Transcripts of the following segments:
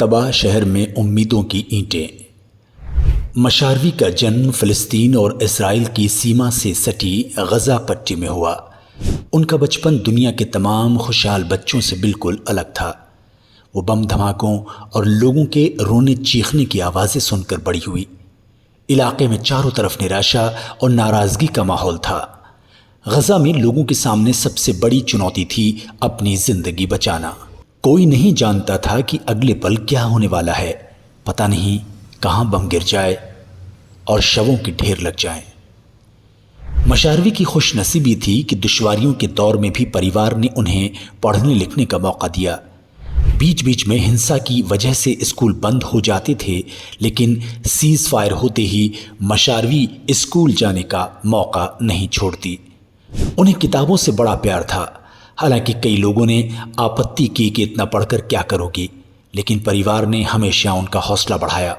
तबाह शहर में उम्मीदों की ईंटें। मशारवी का जन्म फ़लस्तीन और इसराइल की सीमा से सटी गज़ा पट्टी में हुआ। उनका बचपन दुनिया के तमाम खुशहाल बच्चों से बिल्कुल अलग था। वो बम धमाकों और लोगों के रोने चीखने की आवाज़ें सुनकर बड़ी हुई। इलाके में चारों तरफ निराशा और नाराज़गी का माहौल था। गज़ा में लोगों के सामने सबसे बड़ी चुनौती थी अपनी ज़िंदगी बचाना। कोई नहीं जानता था कि अगले पल क्या होने वाला है। पता नहीं कहाँ बम गिर जाए और शवों के ढेर लग जाएं। मशारवी की खुशनसीबी थी कि दुश्वारियों के दौर में भी परिवार ने उन्हें पढ़ने लिखने का मौका दिया। बीच बीच में हिंसा की वजह से स्कूल बंद हो जाते थे, लेकिन सीज़ फायर होते ही मशारवी स्कूल जाने का मौका नहीं छोड़ती। उन्हें किताबों से बड़ा प्यार था। हालांकि कई लोगों ने आपत्ति की कि इतना पढ़कर क्या करोगी, लेकिन परिवार ने हमेशा उनका हौसला बढ़ाया।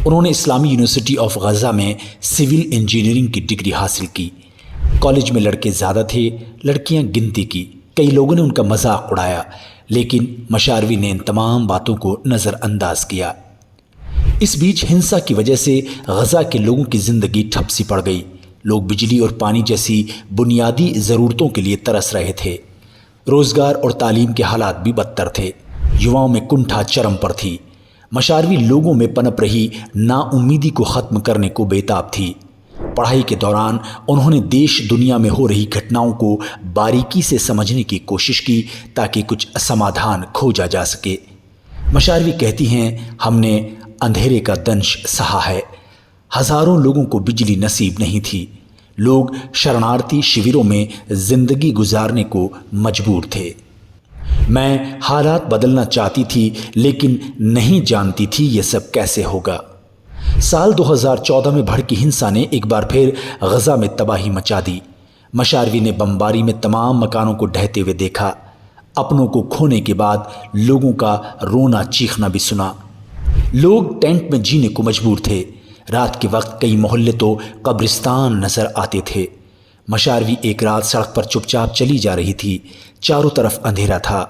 उन्होंने इस्लामी यूनिवर्सिटी ऑफ गज़ा में सिविल इंजीनियरिंग की डिग्री हासिल की। कॉलेज में लड़के ज़्यादा थे, लड़कियां गिनती की। कई लोगों ने उनका मजाक उड़ाया, लेकिन मशारवी ने इन तमाम बातों को नज़रअंदाज किया। इस बीच हिंसा की वजह से गज़ा के लोगों की ज़िंदगी ठप सी पड़ गई। लोग बिजली और पानी जैसी बुनियादी ज़रूरतों के लिए तरस रहे थे। रोज़गार और तालीम के हालात भी बदतर थे। युवाओं में कुंठा चरम पर थी। मशारवी लोगों में पनप रही नाउम्मीदी को ख़त्म करने को बेताब थी। पढ़ाई के दौरान उन्होंने देश दुनिया में हो रही घटनाओं को बारीकी से समझने की कोशिश की, ताकि कुछ समाधान खोजा जा सके। मशारवी कहती हैं, हमने अंधेरे का दंश सहा है। हज़ारों लोगों को बिजली नसीब नहीं थी। लोग शरणार्थी शिविरों में ज़िंदगी गुजारने को मजबूर थे। मैं हालात बदलना चाहती थी, लेकिन नहीं जानती थी ये सब कैसे होगा। साल 2014 में भड़की हिंसा ने एक बार फिर गज़ा में तबाही मचा दी। मशारवी ने बमबारी में तमाम मकानों को ढहते हुए देखा। अपनों को खोने के बाद लोगों का रोना चीखना भी सुना। लोग टेंट में जीने को मजबूर थे। रात के वक्त कई मोहल्ले तो कब्रिस्तान नजर आते थे। मशारवी एक रात सड़क पर चुपचाप चली जा रही थी। चारों तरफ अंधेरा था।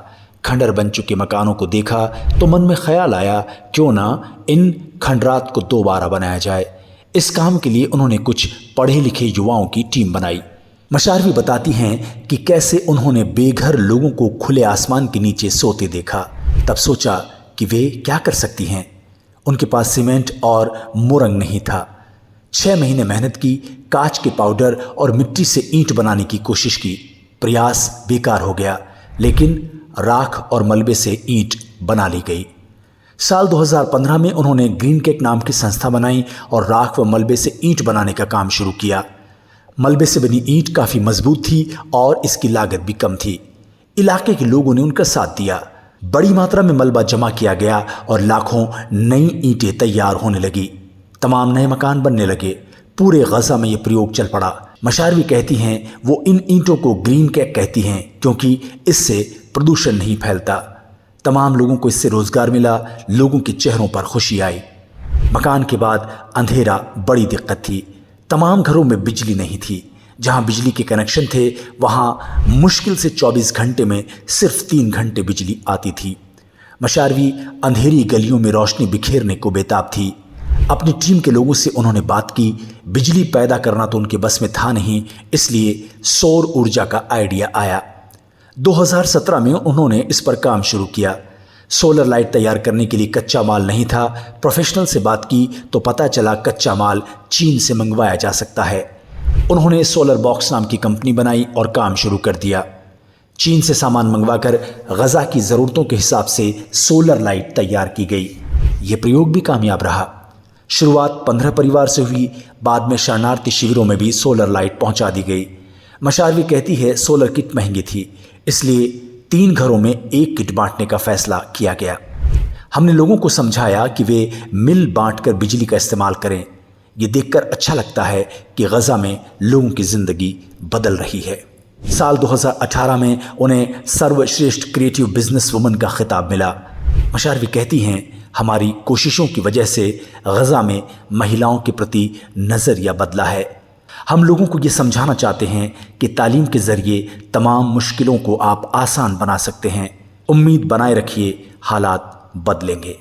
खंडर बन चुके मकानों को देखा तो मन में ख्याल आया, क्यों ना इन खंडरात को दोबारा बनाया जाए। इस काम के लिए उन्होंने कुछ पढ़े लिखे युवाओं की टीम बनाई। मशारवी बताती हैं कि कैसे उन्होंने बेघर लोगों को खुले आसमान के नीचे सोते देखा। तब सोचा कि वे क्या कर सकती हैं। उनके पास सीमेंट और मोरंग नहीं था। 6 महीने मेहनत की, कांच के पाउडर और मिट्टी से ईंट बनाने की कोशिश की। प्रयास बेकार हो गया, लेकिन राख और मलबे से ईंट बना ली गई। साल 2015 में उन्होंने ग्रीन केक नाम की संस्था बनाई और राख व मलबे से ईंट बनाने का काम शुरू किया। मलबे से बनी ईंट काफ़ी मजबूत थी और इसकी लागत भी कम थी। इलाके के लोगों ने उनका साथ दिया। बड़ी मात्रा में मलबा जमा किया गया और लाखों नई ईंटें तैयार होने लगी। तमाम नए मकान बनने लगे। पूरे गज़ा में ये प्रयोग चल पड़ा। मशारवी कहती हैं, वो इन ईंटों को ग्रीन केक कहती हैं क्योंकि इससे प्रदूषण नहीं फैलता। तमाम लोगों को इससे रोज़गार मिला। लोगों के चेहरों पर खुशी आई। मकान के बाद अंधेरा बड़ी दिक्कत थी। तमाम घरों में बिजली नहीं थी। जहां बिजली के कनेक्शन थे वहां मुश्किल से 24 घंटे में सिर्फ 3 घंटे बिजली आती थी। मशारवी अंधेरी गलियों में रोशनी बिखेरने को बेताब थी। अपनी टीम के लोगों से उन्होंने बात की। बिजली पैदा करना तो उनके बस में था नहीं, इसलिए सौर ऊर्जा का आइडिया आया। 2017 में उन्होंने इस पर काम शुरू किया। सोलर लाइट तैयार करने के लिए कच्चा माल नहीं था। प्रोफेशनल से बात की तो पता चला कच्चा माल चीन से मंगवाया जा सकता है। उन्होंने सोलर बॉक्स नाम की कंपनी बनाई और काम शुरू कर दिया। चीन से सामान मंगवाकर गज़ा की ज़रूरतों के हिसाब से सोलर लाइट तैयार की गई। ये प्रयोग भी कामयाब रहा। शुरुआत 15 परिवार से हुई। बाद में शरणार्थी शिविरों में भी सोलर लाइट पहुंचा दी गई। मशारवी कहती है, सोलर किट महंगी थी, इसलिए 3 घरों में 1 किट बांटने का फैसला किया गया। हमने लोगों को समझाया कि वे मिल बांटकर बिजली का इस्तेमाल करें। ये देखकर अच्छा लगता है कि गज़ा में लोगों की ज़िंदगी बदल रही है। साल 2018 में उन्हें सर्वश्रेष्ठ क्रिएटिव बिजनेस वुमन का खिताब मिला। मशारवी कहती हैं, हमारी कोशिशों की वजह से गज़ा में महिलाओं के प्रति नज़रिया बदला है। हम लोगों को ये समझाना चाहते हैं कि तालीम के ज़रिए तमाम मुश्किलों को आप आसान बना सकते हैं। उम्मीद बनाए रखिए, हालात बदलेंगे।